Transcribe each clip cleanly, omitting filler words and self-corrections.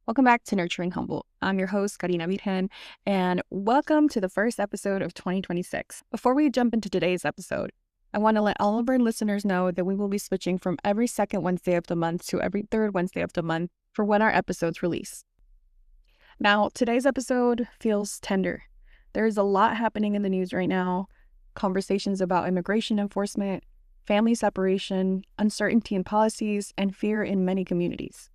Welcome back to Nurturing Humble. I'm your host, Karina Virgen, and welcome to the first episode of 2026. Before we jump into today's episode, I want to let all of our listeners know that we will be switching from every second Wednesday of the month to every third Wednesday of the month for when our episodes release. Now, today's episode feels tender. There is a lot happening in the news right now. Conversations about immigration enforcement, family separation, uncertainty in policies, and fear in many communities.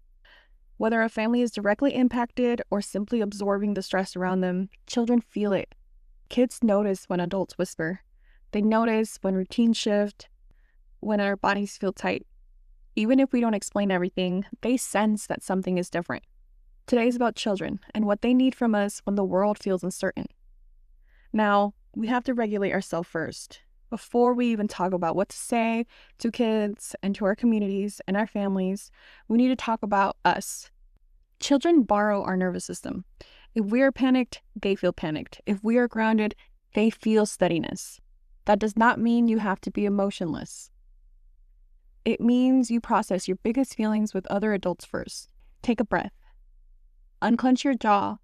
Whether a family is directly impacted or simply absorbing the stress around them, children feel it. Kids notice when adults whisper. They notice when routines shift, when our bodies feel tight. Even if we don't explain everything, they sense that something is different. Today is about children and what they need from us when the world feels uncertain. Now, we have to regulate ourselves first. Before we even talk about what to say to kids and to our communities and our families, we need to talk about us. Children borrow our nervous system. If we are panicked, they feel panicked. If we are grounded, they feel steadiness. That does not mean you have to be emotionless. It means you process your biggest feelings with other adults first. Take a breath. Unclench your jaw.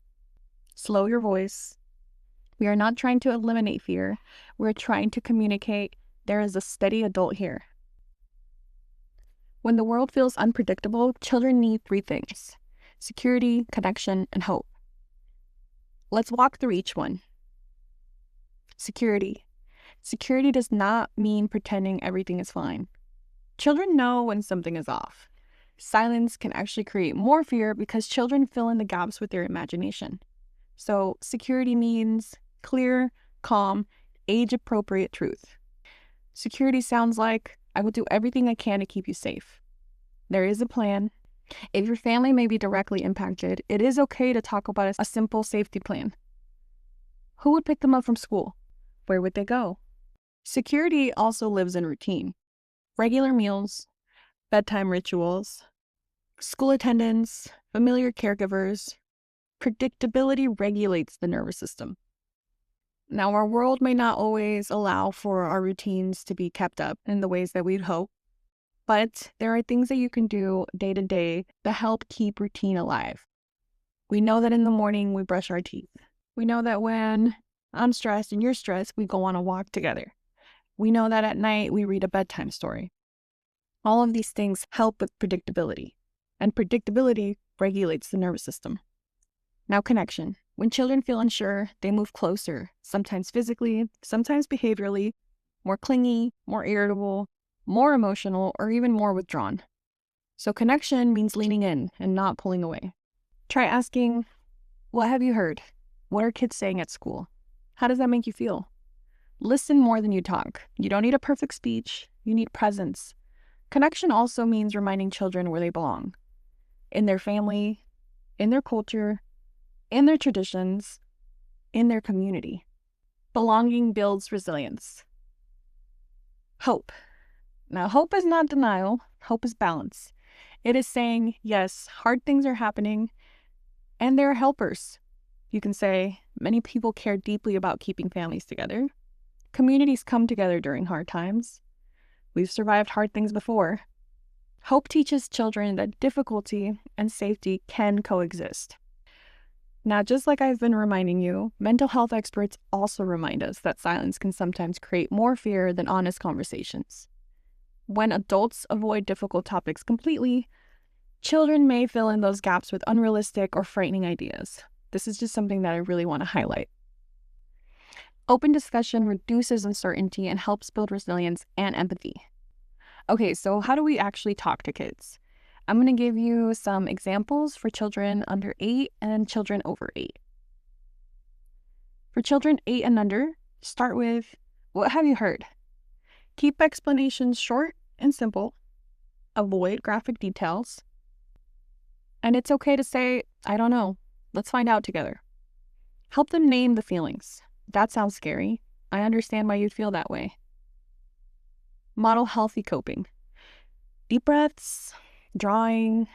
Slow your voice. We are not trying to eliminate fear. We're trying to communicate there is a steady adult here. When the world feels unpredictable, children need three things: security, connection, and hope. Let's walk through each one. Security. Security does not mean pretending everything is fine. Children know when something is off. Silence can actually create more fear because children fill in the gaps with their imagination. So security means clear, calm, age-appropriate truth. Security sounds like, I will do everything I can to keep you safe. There is a plan. If your family may be directly impacted, it is okay to talk about a simple safety plan. Who would pick them up from school? Where would they go? Security also lives in routine. Regular meals, bedtime rituals, school attendance, familiar caregivers. Predictability regulates the nervous system. Now, our world may not always allow for our routines to be kept up in the ways that we'd hope, but there are things that you can do day to day to help keep routine alive. We know that in the morning we brush our teeth. We know that when I'm stressed and you're stressed, we go on a walk together. We know that at night we read a bedtime story. All of these things help with predictability, and predictability regulates the nervous system. Now, connection. When children feel unsure, they move closer, sometimes physically, sometimes behaviorally, more clingy, more irritable, more emotional, or even more withdrawn. So connection means leaning in and not pulling away. Try asking, what have you heard? What are kids saying at school? How does that make you feel? Listen more than you talk. You don't need a perfect speech. You need presence. Connection also means reminding children where they belong. In their family, in their culture, in their traditions, in their community. Belonging builds resilience. Hope. Now, hope is not denial. Hope is balance. It is saying, yes, hard things are happening, and there are helpers. You can say, many people care deeply about keeping families together. Communities come together during hard times. We've survived hard things before. Hope teaches children that difficulty and safety can coexist. Now, just like I've been reminding you, mental health experts also remind us that silence can sometimes create more fear than honest conversations. When adults avoid difficult topics completely, children may fill in those gaps with unrealistic or frightening ideas. This is just something that I really want to highlight. Open discussion reduces uncertainty and helps build resilience and empathy. Okay, so how do we actually talk to kids? I'm going to give you some examples for children under 8 and children over 8. For children 8 and under, start with, what have you heard? Keep explanations short and simple. Avoid graphic details. And it's okay to say, I don't know. Let's find out together. Help them name the feelings. That sounds scary. I understand why you'd feel that way. Model healthy coping. Deep breaths, drawing,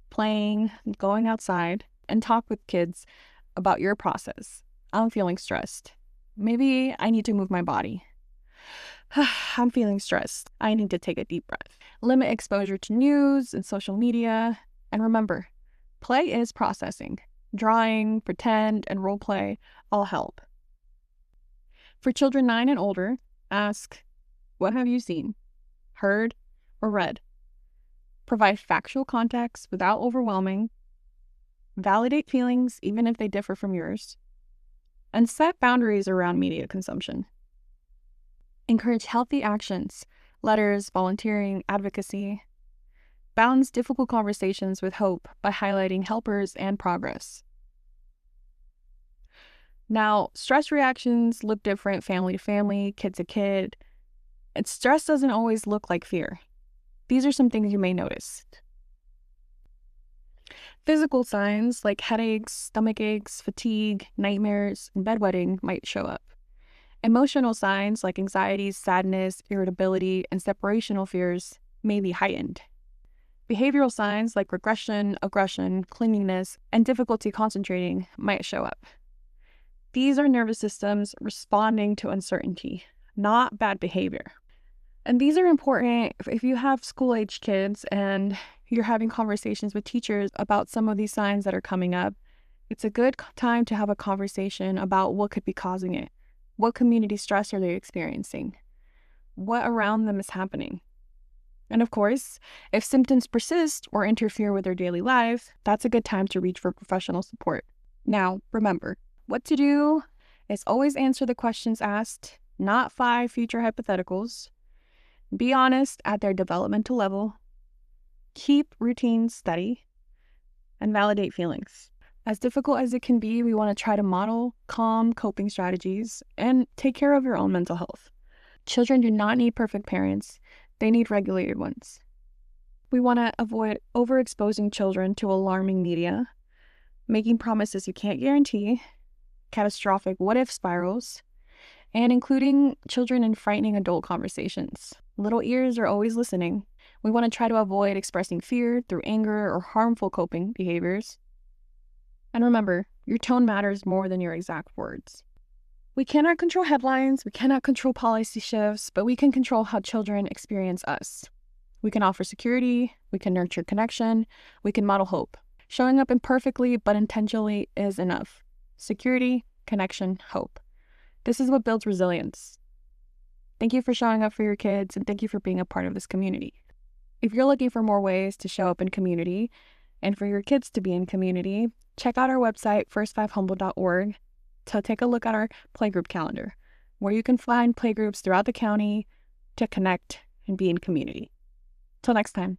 playing, going outside, and talk with kids about your process. I'm feeling stressed. Maybe I need to move my body. I'm feeling stressed. I need to take a deep breath. Limit exposure to news and social media. And remember, Play is processing. Drawing, pretend, and role play all help. For children 9 and older, ask, what have you seen, heard, or read? Provide factual context without overwhelming. Validate feelings even if they differ from yours. And set boundaries around media consumption. Encourage healthy actions, letters, volunteering, advocacy. Balance difficult conversations with hope by highlighting helpers and progress. Now, stress reactions look different family to family, kid to kid. And stress doesn't always look like fear. These are some things you may notice. Physical signs like headaches, stomach aches, fatigue, nightmares, and bedwetting might show up. Emotional signs like anxiety, sadness, irritability, and separational fears may be heightened. Behavioral signs like regression, aggression, clinginess, and difficulty concentrating might show up. These are nervous systems responding to uncertainty, not bad behavior. And these are important if you have school-age kids and you're having conversations with teachers about some of these signs that are coming up. It's a good time to have a conversation about what could be causing it. What community stress are they experiencing? What around them is happening? And of course, if symptoms persist or interfere with their daily lives, that's a good time to reach for professional support. Now, remember, what to do is always answer the questions asked, not 5 future hypotheticals. Be honest at their developmental level. Keep routines steady and validate feelings. As difficult as it can be, we want to try to model calm coping strategies and take care of your own mental health. Children do not need perfect parents. They need regulated ones. We want to avoid overexposing children to alarming media, making promises you can't guarantee, catastrophic what-if spirals, and including children in frightening adult conversations. Little ears are always listening. We want to try to avoid expressing fear through anger or harmful coping behaviors. And remember, your tone matters more than your exact words. We cannot control headlines, we cannot control policy shifts, but we can control how children experience us. We can offer security, we can nurture connection, we can model hope. Showing up imperfectly but intentionally is enough. Security, connection, hope. This is what builds resilience. Thank you for showing up for your kids, and thank you for being a part of this community. If you're looking for more ways to show up in community and for your kids to be in community, check out our website, first5humble.org, to take a look at our playgroup calendar, where you can find playgroups throughout the county to connect and be in community. Till next time.